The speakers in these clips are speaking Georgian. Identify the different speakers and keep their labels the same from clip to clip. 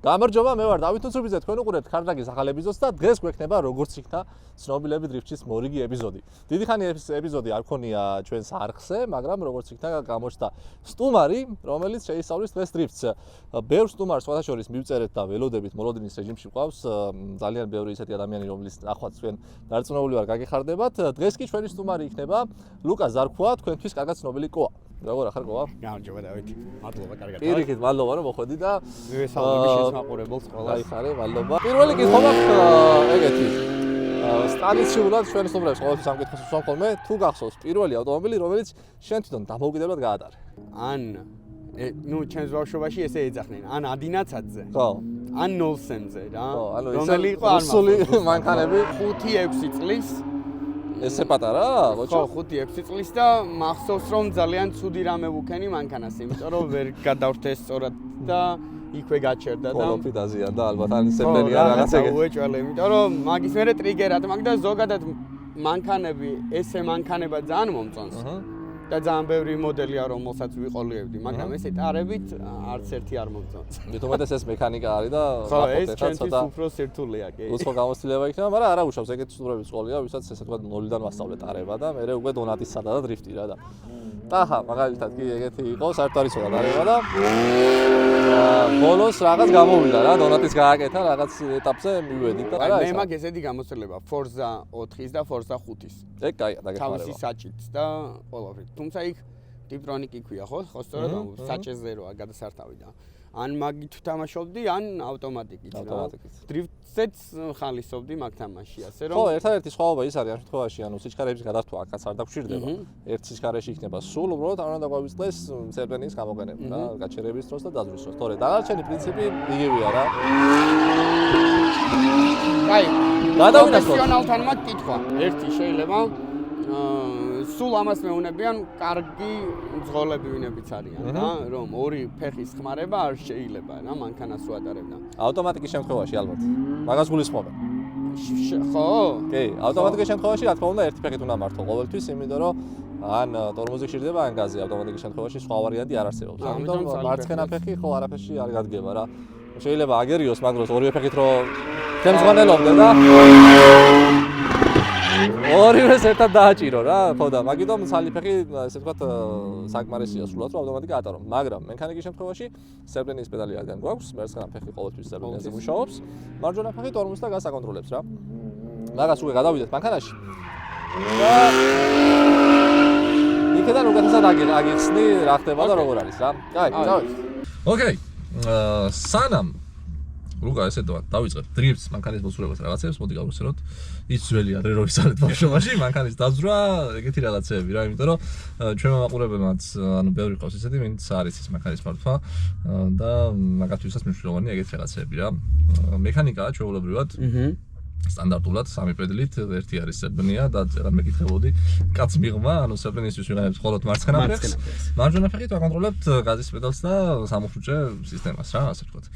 Speaker 1: გამარჯობა, მე ვარ დავით უცურბიძე, თქვენ უყურებთ ქარდაგის ახალ ეპიზოდს და დღეს გვექნება როგორც იქნა ცნობილები დრიფტის მორიგი ეპიზოდი. დიდი ხანი ეს ეპიზოდი არ ქონია ჩვენს არხზე, მაგრამ როგორც იქნა გამოჩნდა სტუმარი, რომელიც შეისწავლის დღეს დრიფტს. ბევრ სტუმარს სხვათა შორის მივწერეთ და ველოდებით მოლოდინის რეჟიმში ყავს ძალიან ბევრი ისეთი ადამიანი, რომლის ნახვაც თქვენ დარწმუნებული ვარ გაგეხარდებათ. დღეს კი ჩვენი სტუმარი იქნება ლუკა ზარქვა, თქვენთვის კარგად ცნობილი კოა. როგორ ახარ კოა?
Speaker 2: გამარჯობა დავით. მადლობა კარგად.
Speaker 1: პირიქით მადლობა რომ მოხვედი და
Speaker 2: მივესალმები შესაყურებელს ყველას.
Speaker 1: აი ხარე, მადლობა. პირველი კითხვა მაქვს ეგეთი. ტრადიციულად ჩვენ სტუმრებს ყოველთვის ამ კითხვას ვსვამ ხოლმე, თუ გახსოვს პირველი ავტომობილი, რომელიც შენ თვითონ დამოუკიდებლად გაატარე?
Speaker 2: ან ჩემს ბავშვობაში ესე ეძახდნენ, ან ადინაცაძე.
Speaker 1: ხო.
Speaker 2: ან ნოლსენზე რა.
Speaker 1: ხო, ანუ
Speaker 2: რომელი იყო არ
Speaker 1: რუსული მანქანები
Speaker 2: 5-6 წლის.
Speaker 1: ესე პატარა, ბოჭო?
Speaker 2: ხო, 5-6 წლის და მახსოვს რომ ძალიან ცუდი რამე ვუქენი მანქანას, იმიტომ რომ ვერ გადავრთეს სწორად და იქვე გაჩერდა და
Speaker 1: პოლოფი დაზიანდა ალბათ ან სეპერია რაღაც ეგეთი.
Speaker 2: უეჭვალე, იმიტომ რომ მაგის მერე ტრიგერად მაგ და ზოგადად მანქანები, ესე მანქანება ძალიან მომწონს. და ძალიან ბევრი მოდელია რომელსაც ვიყოლიებდი, მაგრამ ესე ტარებით არც ერთი არ მომწონს.
Speaker 1: მithumetes ეს მექანიკა არის და
Speaker 2: ხო, ეს ჩვენთვის უფრო სირთულეა, კი.
Speaker 1: უცხო გამოცდილება იქნება, მაგრამ არა უშავს, ეგეთი სტუმრების ყოლია, ვისაც ესე თქვა ნოლიდან ვასწავლე ტარება და მე უკვე დონატის სადა და დრიფტი რა და. აჰა, მაგალითად კი ეგეთი იყო, საერთოდ არ იცოდა ტარება და ბოლოს რაღაც გამოვიდა რა, დონატის გააკეთა რაღაც ეტაპზე მივედი და
Speaker 2: არა, მე მაგ ესეთი გამოცდილება Forza 4-ის და Forza 5-ის.
Speaker 1: ეგ კაია, დაგეხმარება.
Speaker 2: თავისი საჭით და ყველაფრით. თუმცა იქ ტიპტრონიკი ქვია, ხო? ხო, სწორად საჭეზე როა გადასართავი და ან მაგით ვთამაშობდი, ან ავტომატიკით რა. დრიფტზეც ხალისობდი მაგ თამაში, ასე რომ
Speaker 1: ხო, ერთადერთი სხვაობა ის არის ამ შემთხვევაში, ანუ სიჩქარეების გადართვა აქაც არ დაგვჭირდება. ერთ სიჩქარეში იქნება სულ, უბრალოდ არ უნდა დაგვაგვიწყდეს სერვენის გამოყენება რა, გაჩერების დროს და დაძვრის დროს. თორე დანარჩენი პრინციპი იგივეა რა.
Speaker 2: აი,
Speaker 1: გადავინახოთ.
Speaker 2: პროფესიონალთან მაგ კითხვა. ერთი შეიძლება სულ ამას მეუნებიან კარგი მძღოლები ვინებიც არიან რა, რომ ორი ფეხის ხმარება არ შეიძლება რა მანქანას უატარებდა.
Speaker 1: ავტომატიკის შემთხვევაში ალბათ. მაგას გულისხმობენ.
Speaker 2: ხო?
Speaker 1: კი, ავტომატიკის შემთხვევაში რა თქმა უნდა ერთი ფეხით უნდა მართო ყოველთვის, იმიტომ რომ ან ტორმოზი გჭირდება, ან გაზი ავტომატიკის შემთხვევაში სხვა ვარიანტი არ არსებობს. ამიტომ მარცხენა ფეხი ხო არაფერში არ გადგება რა. შეიძლება აგერიოს მაგროს ორივე ფეხით რო თემსღანელობდე და ორივე ერთად დააჭირო რა, ხო და მაგიტომ ცალი ფეხი ესე ვთქვათ საკმარისია სულად რომ ავტომატიკა ატარო, მაგრამ მექანიკის შემთხვევაში სერვენის პედალი რადგან გვაქვს, მარცხენა ფეხი ყოველთვის სერვენზე მუშაობს, მარჯვენა ფეხი ტორმოზს და გაზს აკონტროლებს რა. მაგას უკვე გადავიდეთ მანქანაში. და იქიდან უკეთესად აგიხსნი რა ხდება და როგორ არის რა. კაი, წავიდეთ. ოკეი. სანამ ლუკა ესე დავიწყებ დრიფტს მანქანის მოსურვებას რაღაცებს, მოდი გავუსწროთ. ის ძველი ადრე რო ვისწავლეთ ბავშვობაში, მანქანის დაძვრა, ეგეთი რაღაცეები რა, იმიტომ რომ ჩვენმა მაყურებელმაც, ანუ ბევრი ყავს ისეთი, ვინც არის ის მანქანის მართვა და მაგათვისაც მნიშვნელოვანი ეგეთი რაღაცეები რა. მექანიკაა ჩვეულებრივად. სტანდარტულად სამი პედლით, ერთი არის სერვენია და წერან მეკითხებოდი, კაც მიღმა, ანუ სერვენისთვის ვიღებთ მხოლოდ მარცხენა ფეხს. მარჯვენა ფეხით ვაკონტროლებთ გაზის პედალს და სამუხრუჭე სისტემას რა, ასე ვთქვათ.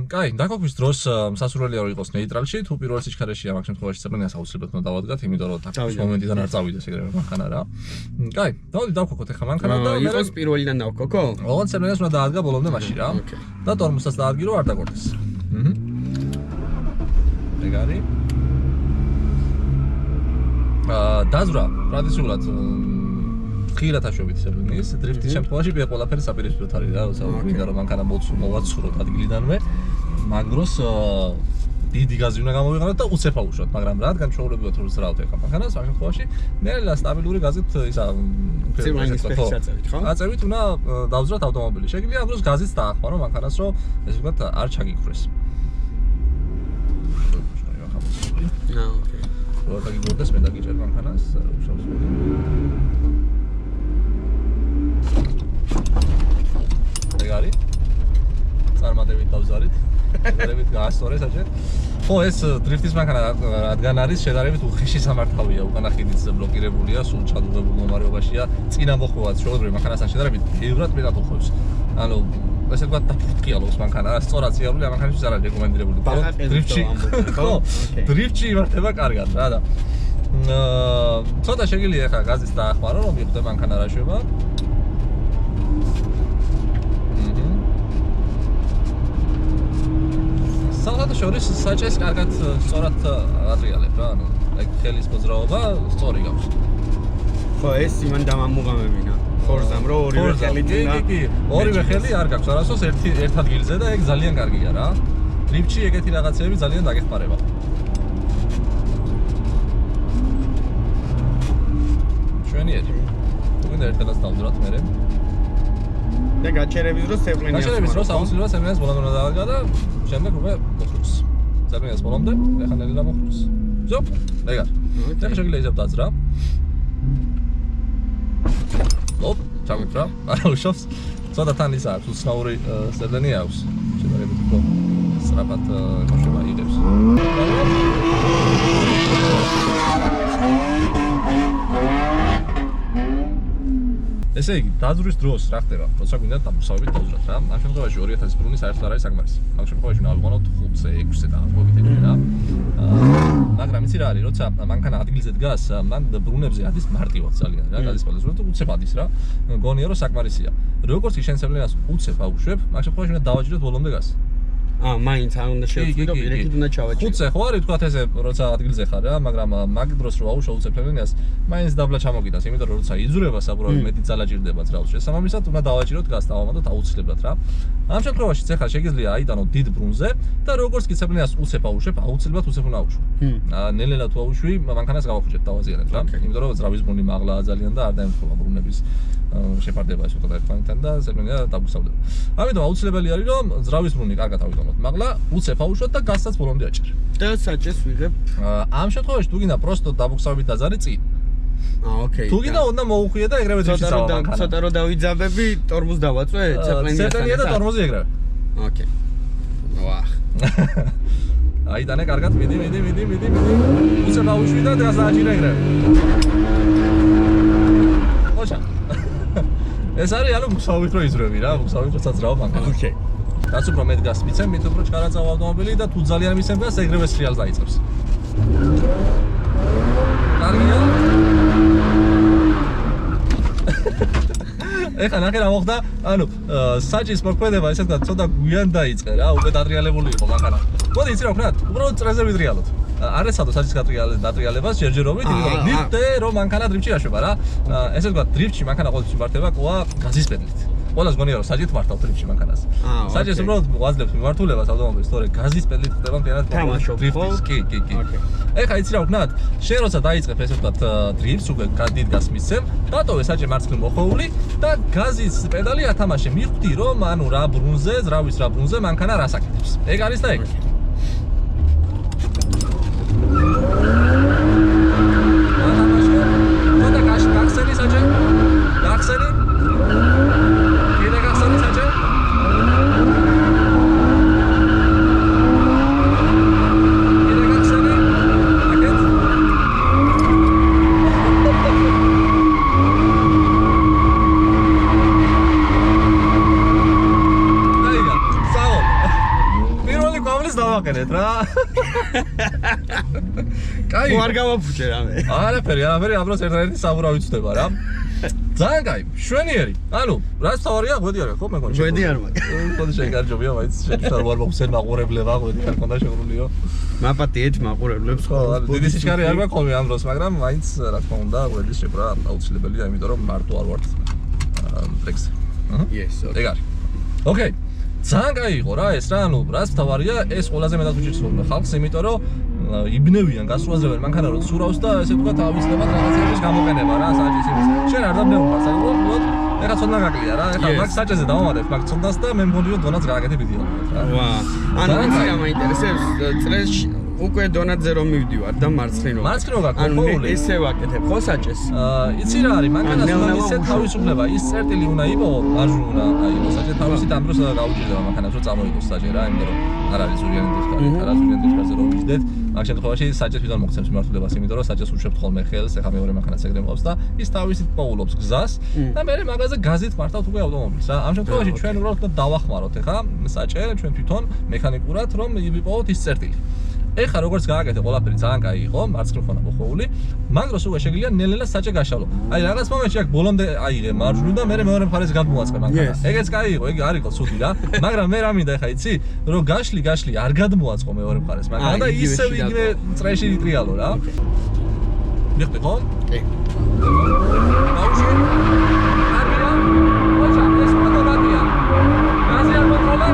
Speaker 1: კაი, დაგვაქვს დროს სასურველია რომ იყოს ნეიტრალში, თუ პირველ სიჩქარეში ამ შემთხვევაში სერვენიას აუცილებლად უნდა დავადგათ, იმიტომ რომ ტაქტიკის მომენტიდან არ წავიდეს ეგრევე მანქანა რა. კაი, დავდი დავქოქოთ ახლა მანქანა და
Speaker 2: იყოს პირველიდან დავქოქო?
Speaker 1: ოღონდ სერვენიას უნდა დაადგა ბოლომდე მაშინ რა. და ტორმოზსაც დაადგირო არ დაგორდეს. ეგარი. დაძვრა ტრადიციულად ხილად აშვებით სერვენის, დრიფტის შემთხვევაში მე ყველაფერი საპირისპიროდ არის რა, როცა მინდა რომ მანქანა მოვაცუროთ ადგილიდანვე, მაგ დროს დიდი გაზი უნდა გამოვიყენოთ და უცებ აუშვათ, მაგრამ რადგან ჩვეულებრივად რომ ზრავთ ეხა მანქანას, ამ შემთხვევაში ნელა სტაბილური გაზით ისა
Speaker 2: სერვენის ფეხს აწევით, ხო?
Speaker 1: აწევით უნდა დავძვრათ ავტომობილი. შეგვიძლია ამ დროს გაზიც დაახმარო მანქანას, რომ ესე ვთქვათ არ ჩაგიქრეს.
Speaker 2: ოკეი.
Speaker 1: რო დაგიგორდეს მე დაგიჭერ მანქანას, უშავს მოდი. ეგარი. წარმატებით დავზარით. შედარებით გაასწორე საჭე. ხო, ეს დრიფტის მანქანა რადგან არის შედარებით უხეში სამართავია, უკანა ხიდიც ბლოკირებულია, სულ ჩადუღებულ მდგომარეობაშია. წინა მოხვევაც შეუძლია მანქანასთან შედარებით ბევრად მეტად უხევს. ანუ ესე ვთქვათ დაფუტკიალობს მანქანა, სწორად სიარული ამ მანქანისთვის არ არის რეკომენდირებული. დრიფტში. ხო, დრიფტში იმართება კარგად რა და ცოტა შეგიძლია ახლა გაზის დაახმარო, რომ მიხვდე მანქანა რა შევა. სხვათა შორის საჭეს კარგად სწორად ატრიალებ რა, ანუ ეგ ხელის მოძრაობა სწორი გაქვს.
Speaker 2: ხო, ეს იმან დამამუღამებინა. ხორზამ რო ორივე ხელი ძინა.
Speaker 1: კი, ორივე ხელი არ გაქვს, არასდროს ერთ ადგილზე და ეგ ძალიან კარგია რა. დრიფტში ეგეთი რაღაცეები ძალიან დაგეხმარება. ჩვენიერი. უნდა ერთადაც დავძრათ მერე.
Speaker 2: და გაჩერების დროს სეპლენიას.
Speaker 1: გაჩერების დროს აუცილებლად სეპლენიას ბოლომდე უნდა დავაგა და შემდეგ უკვე მოხდოს. სეპლენიას ბოლომდე, ეხლა ნელა მოხდოს. ზო, ეგარ. ეხლა შეგიძლია ისევ დაძრა. ოპ, ჩამოთრა. არა უშავს. ცოტა თან ის აქვს, უცნაური სეპლენია აქვს. შედარებით უფრო სწრაფად მოშება იღებს. ესე იგი, დაძვრის დროს რა ხდება? როცა გვინდა დამუშავებით დავძრათ რა. ამ შემთხვევაში 2000 ბრუნი საერთოდ არ არის საკმარისი. ამ შემთხვევაში უნდა ავიყვანოთ 5-ზე, 6-ზე და ამგვარით ეგრე რა. მაგრამ იცი რა არის, როცა მანქანა ადგილზე დგას, მან ბრუნებზე ადის მარტივად ძალიან რა, გადის ყველას რომ უცებ ადის რა. გონია რომ საკმარისია. როგორც კი შენ სეპლენიას უცებ აუშვებ, ამ შემთხვევაში უნდა დავაჭიროთ ბოლომდე გას.
Speaker 2: მაინც არ უნდა შევწყვიტო, პირიქით უნდა ჩავაჭირო.
Speaker 1: 5-ზე ხო არის თქვათ ესე, როცა ადგილზე ხარ რა, მაგრამ მაგ დროს რო აუშვა უცებ სეპლენიას, მაინც დაბლა ჩამოგიტანს, იმიტომ რომ როცა იძურება საბურავი მეტი ძალა ჭირდება ძრავს. შესაბამისად უნდა დავაჭიროთ გას დავამატოთ აუცილებლად რა. ამ შემთხვევაში ეხლა შეგიძლია აიტანო დიდ ბრუნზე და როგორც კი სეპლენიას უცებ აუშვებ, აუცილებლად უცებ უნდა აუშვა. ნელ-ნელა თუ აუშვი, მანქანას გავახუჭებ, დავაზიანებ რა. იმიტომ რომ ძრავის ბრუნი მაღლაა ძალიან და არ დაემთხვევა ბრუნების შეფარდება ეს უბრალოდ ერთმანეთთან და სეპლენია დაგუსავდება. ამიტომ აუცილებელი არის რომ ძრავის ბრუნი კარგად ავიტანოთ. მაღლა უცებ აუშვოთ და გაზსაც ბოლომდე აჭერ.
Speaker 2: და საჭეს ვიღებ.
Speaker 1: ამ შემთხვევაში თუ გინდა პროსტო დაბუქსავებით დაზარი წინ.
Speaker 2: ოკეი.
Speaker 1: თუ გინდა უნდა მოუხვიე და ეგრევე ძირში წავა მანქანა.
Speaker 2: ცოტა რომ დავიძაბები, ტორმოზ დავაწვე,
Speaker 1: სეპლენია და ტორმოზი ეგრევე.
Speaker 2: ოკეი. ვაჰ.
Speaker 1: აიტანე კარგად, მიდი. უცებ აუშვი და გაზ აჭირე ეგრევე. ოჩა. ეს არის ანუ მგზავრით რო იზრები რა, მგზავრით როცა ძრავ მანქანა.
Speaker 2: ოკეი.
Speaker 1: რაც უფრო მეტ გას მიცემ, მით უფრო ჩქარა წავა ავტომობილი და თუ ძალიან მიცემ გას, ეგრევე სრიალს დაიწყებს. კარგია. ეხლა ნახე რა მოხდა, ანუ საჭის მოქმედება ესე ვთქვათ, ცოტა გვიან დაიწყე რა, უკვე დატრიალებული იყო მანქანა. მოდი იცი რა ვქნათ, უბრალოდ წრეზე ვიტრიალოთ. არ ეცადო საჭის დატრიალებას ჯერჯერობით, იმიტომ რომ მივხვდე რომ მანქანა დრიფტში აშვება რა. ესე ვთქვათ, დრიფტში მანქანა ყოველთვის მიმართება ყოა გაზის პედლით. ყველას გონია რომ საჭით მართავ დრიფტში მანქანას. საჭის უბრალოდ ვაძლევს მიმართულებას ავტომობილის, თორე გაზის პედლით ხდება მთლიანად დრიფტის. კი. ეხლა იცი რა ვქნათ, შენ როცა დაიწყებ ესე ვთქვათ დრიფტს, უკვე დიდ გაზს მისცემ, დატოვე საჭე მარცხნივ მოხოვული და გაზის პედალი ათამაშე, მივხვდი რომ ანუ რა ბრუნზე, ძრავის რა ბრუნზე მანქანა რას აკეთებს. ეგ არის და ეგ. Toda caixa, gახსენი საჭე? გახსენი? კიდე გახსენი საჭე? კიდე გახსენი? აკეთ? აია, საო. პირველი კვამლის დავაყენეთ რა. კაი.
Speaker 2: ხო არ გავაფუჭე რამე.
Speaker 1: არაფერი, ამბროს ერთ-ერთი საბურავი ვწდება რა. ძალიან კაი, შვენიერი. ანუ, რაც თავარია, გვედი არა, ხო მეგონა?
Speaker 2: გვედი არ მაგ.
Speaker 1: ხოდი შეგარჯობია, მაინც შეჭარ ვარ მოხსენ მაყურებლებმა, გვედი არ ქონდა შეღრულიო.
Speaker 2: მაპატი ერთ მაყურებლებს
Speaker 1: ხო, დიდი სიჩქარე არ მაქვს ხოლმე ამ დროს, მაგრამ მაინც რა თქმა უნდა, გვედის შებრა აუცილებელია, იმიტომ რომ მარტო არ ვართ ტრექსზე.
Speaker 2: Yes, okay.
Speaker 1: ეგ არის. ოკეი. ძალიან კაი იყო რა ეს რა, ანუ რაც თავარია, ეს ყველაზე მეტად უჭირს ხოლმე ხალხს, იმიტომ რომ იბნევიან, გასულაზრებენ მანქანა რო ცურავს და ესე ვთქვათ ავიცნებად რაღაცების გამოყენება რა, საჭის იმის. შენ არ დაბნეულობ, საკუთრად, ეხლა ცოტა გაკლია რა, ეხლა მაგ საჭეზე დავამატებ მაგ ცოდნას და მე მგონი რომ დონაც გააკეთე ვიდეო.
Speaker 2: ვა. ანუ იცი რა მაინტერესებს, წრეში უკვე დონატზე რომ მივდივარ და მარცხნივ.
Speaker 1: მარცხნივ გაკეთებული.
Speaker 2: ანუ ესე ვაკეთებ ხო საჭეს?
Speaker 1: იცი რა არის, მანქანას უნდა ისე თავისუფლება, ის წერტილი უნდა იყოს, მარჟუ უნდა იყოს, საჭე თავისი ამ დროს გაუჭირდება მანქანას რომ წამოიღოს საჭე რა, იმიტომ რომ არ არის ზურიანი დისკარი, არ არის ზურიანი დისკაზე რომ ვიждდეთ. მაგ შემთხვევაში საჭეს თვითონ მოგცემს მიმართულებას, იმიტომ რომ საჭეს უშვებთ ხოლმე ხელს, ეხლა მეორე მანქანას ეგრე მოყავს და ის თავისით პოულობს გზას და მე მაგაზე გაზით მართავთ უკვე ავტომობილს რა. ამ შემთხვევაში ჩვენ უბრალოდ უნდა დავახმაროთ ეხლა საჭე ჩვენ თვითონ მექანიკურად რომ ვიპოვოთ ის წერტილი. ეხლა როგორც გააკეთე ყველაფერი ძალიან კაი იყო, მარცხნივ ხონა მოხვეული, მაგ დროს უკვე შეგვიძლია ნელ-ნელა საჭე გაშალო. აი რაღაც მომენტში აქ ბოლომდე აიღე მარჯვნივ და მე მეორე მხარეს გადმოაწყე მანქანა. ეგეც კაი იყო, ეგ არ იყო ცუდი რა. მაგრამ მე რა მინდა ეხლა იცი, რომ გაშლი არ გადმოაწყო მეორე მხარეს მანქანა და ისევ იგივე წრეში იტრიალო რა. მიხდი ხო?
Speaker 2: კი.
Speaker 1: ბაუში. არია. ოჩა, ეს ფოტოგრაფია. გაზი არ მოწოლა.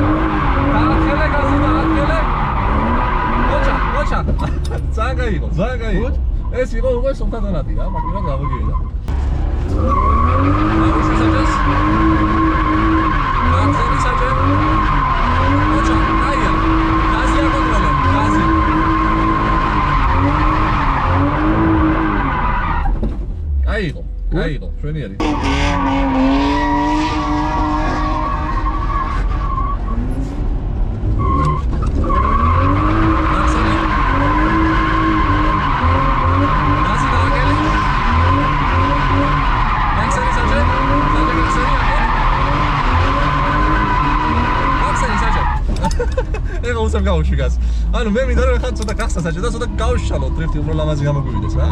Speaker 1: დაახელე გაზი დაახელე. ოჩა. ძალიან კაი იყო. ეს იყო უკვე სომთანათი რა, მაგრამ გამოგივიდა. ბაუში საჭეს. გაზი საჭე. ოჩა, აია. გაზი არ მოწოლა. გაზი. კაი იყო, შვენიერი. ეხა უცებ გავუშვი გას. ანუ მე მინდა რომ ეხა ცოტა გახსნა საჭე და ცოტა გავშალო დრიფტი უფრო ლამაზი გამოგვივიდეს რა.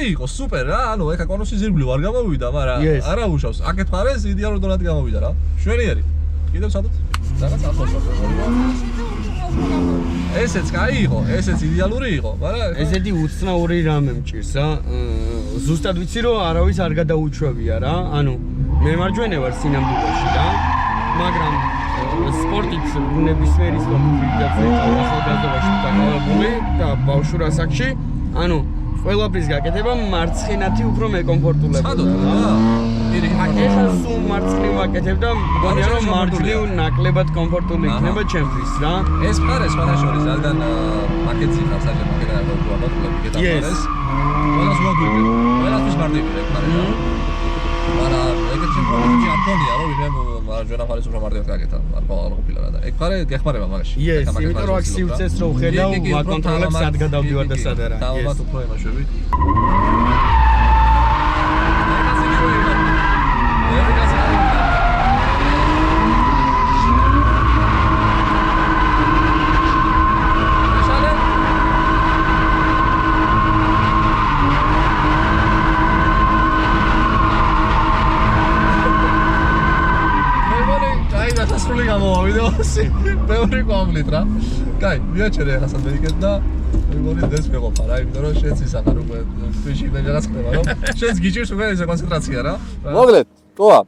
Speaker 1: იყო სუპერ რა, ანუ ეხა კონუსის ირგვლივ არ გამოვიდა, მაგრამ არა უშავს. აქეთ მხარეს იდეალურ დონად გამოვიდა რა. შვენიერი. კიდევ სადაც? რაღაც ახალს. ესეც კაი იყო, ესეც იდეალური იყო, მაგრამ
Speaker 2: ესეთი უცნაური რამე მჭირს რა. ზუსტად ვიცი რომ არავის არ გადაუჩვევია რა. ანუ მე მარჯვენა ვარ სინამდვილეში რა. მაგრამ სპორტით ნებისმიერი სპორტი ახალგაზრდობაში დაკავებული და ბავშვურ ასაკში, ანუ ყველაფრის გაკეთება მარცხენათი უფრო მეკომფორტულება.
Speaker 1: სადოთ რა?
Speaker 2: ეხლა სულ მარცხნივ ვაკეთებ და მგონია რომ მარჯვნივ ნაკლებად კომფორტული იქნება ჩემთვის რა.
Speaker 1: ეს მხარე სხვადასხვა რადგან პაკეტი ხარ საჭე პაკეტი არ გავუყურებ გეტყვეს. ყველას ვაგურებ. ყველასთვის მარტივი ეგ მხარე რა. მაგრამ ეგეთი პრობლემა არ ქონია რომ ვინმე მარჯვენა მხარეს უფრო მარტივად გაკეთა. არ ყოფილა რა და ეგ მხარე გეხმარება მაგაში.
Speaker 2: ეს იმიტომ რომ აქ სივრცეს რო ვხედავ ვაკონტროლებ სად გადავდივარ და სად არა.
Speaker 1: ალბათ უფრო იმაშვები. ბევრი კომპლიტ რა. კაი, მიაჩერე ახლა სად ვიქეთ და მეგონი დეს მეყოფა რა, იმიტომ რომ შენც ის ახლა უკვე ფიში მე რაღაც ხდება რომ შენც გიჭირს უკვე ეს კონცენტრაცია რა. მოკლედ, ტოა.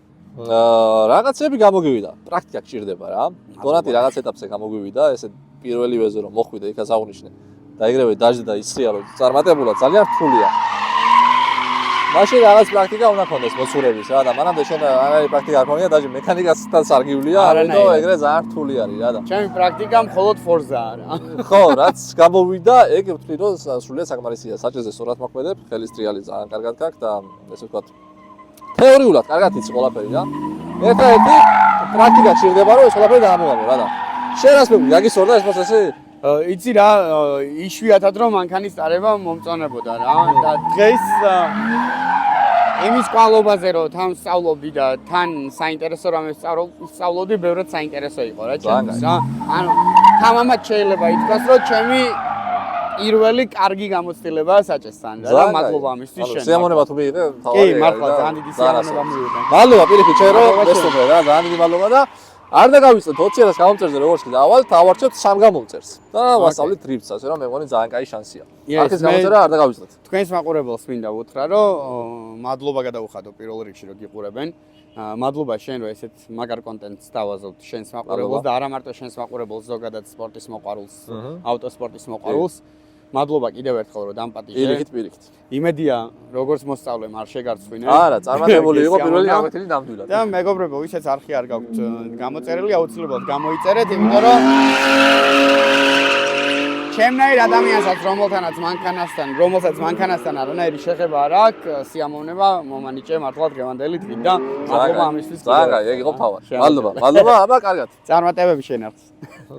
Speaker 1: რაღაცები გამოგივიდა. პრაქტიკა გჭირდება რა. დონატი რაღაც ეტაპზე გამოგივიდა, ესე პირველივეზე რომ მოხვიდე იქაც აღნიშნე. დაიგრევე დაждდა და ისრიალო წარმატებულად ძალიან რთულია. მაშინ რაღაც პრაქტიკა უნდა ქონდეს მოცურების რა და მანამდე შენ აღარი პრაქტიკა არ ქონია დაჟე მექანიკასთან სარგივლია ამიტომ ეგრე ძალიან რთული არის რა და
Speaker 2: ჩემი პრაქტიკა მხოლოდ ფორზაა რა
Speaker 1: ხო რაც გამოვიდა ეგ ვთქვი რომ სრულიად საკმარისია საჭეზე სწორად მოქმედებ ხელის ტრიალი ძალიან კარგად გაქვს და ესე ვთქვათ თეორიულად კარგად იცი ყველაფერი რა ერთადერთი პრაქტიკა გჭირდება რომ ეს ყველაფერი დაამოღამო რა და შენ რას მეგვი გაგისწორდა ეს პროცესი
Speaker 2: იცი რა იშვიათად რომ მანქანის წარება მომწონებოდა რა და დღეს იმის კვალობაზე რომ თან სწავლობდი და თან საინტერესო რამეს სწავლობდი, ბევრად საინტერესო იყო რა ჩემთვის რა. ანუ თამამად შეიძლება ითქვას რომ ჩემი პირველი კარგი გამოცდილებაა საჭესთან რა. მადლობა ამისთვის შენ.
Speaker 1: სიამოვნება თუ მიიღე,
Speaker 2: თავი. კი, მართლა ძალიან დიდი სიამოვნება მიიღე.
Speaker 1: მადლობა პირიქით შენ რომ მესწრე რა, ძალიან დიდი მადლობა და არ დაგავიწყდეთ 20-ს გამომწერზე როგორც კი დაავალ, დავარჩევთ 3 გამომწერს. და ვასწავლით დრიფტს, ასე რომ მე მგონი ძალიან კაი შანსია. აქეთ გამომწერა არ დაგავიწყდეთ.
Speaker 2: თქვენს მაყურებელს მინდა ვუთხრა, რომ მადლობა გადავუხადო პირველ რიგში რომ გიყურებენ. მადლობა შენ რომ ესეთ მაგარ კონტენტს დავაზობთ შენს მაყურებელს და არა მარტო შენს მაყურებელს, ზოგადად სპორტის მოყვარულს, ავტოსპორტის მოყვარულს. მადლობა კიდევ ერთხელ რომ დამპატიჟე.
Speaker 1: პირიქით.
Speaker 2: იმედია როგორც მოსწავლემ არ შეგარცხვინე.
Speaker 1: არა, წარმატებული იყო პირველი გამოცდილი ნამდვილად.
Speaker 2: და მეგობრებო, ვისაც არხი არ გაქვთ გამოწერილი, აუცილებლად გამოიწერეთ, იმიტომ რომ ჩემნაირ ადამიანსაც რომელსაც მანქანასთან არანაირი შეხება არ აქვს, სიამოვნება მომანიჭე მართლა დღევანდელი თვით და მადლობა ამისთვის.
Speaker 1: ძალიან კაი, ეგ იყო თავად. მადლობა, აბა კარგად.
Speaker 2: წარმატებები შენ ახს.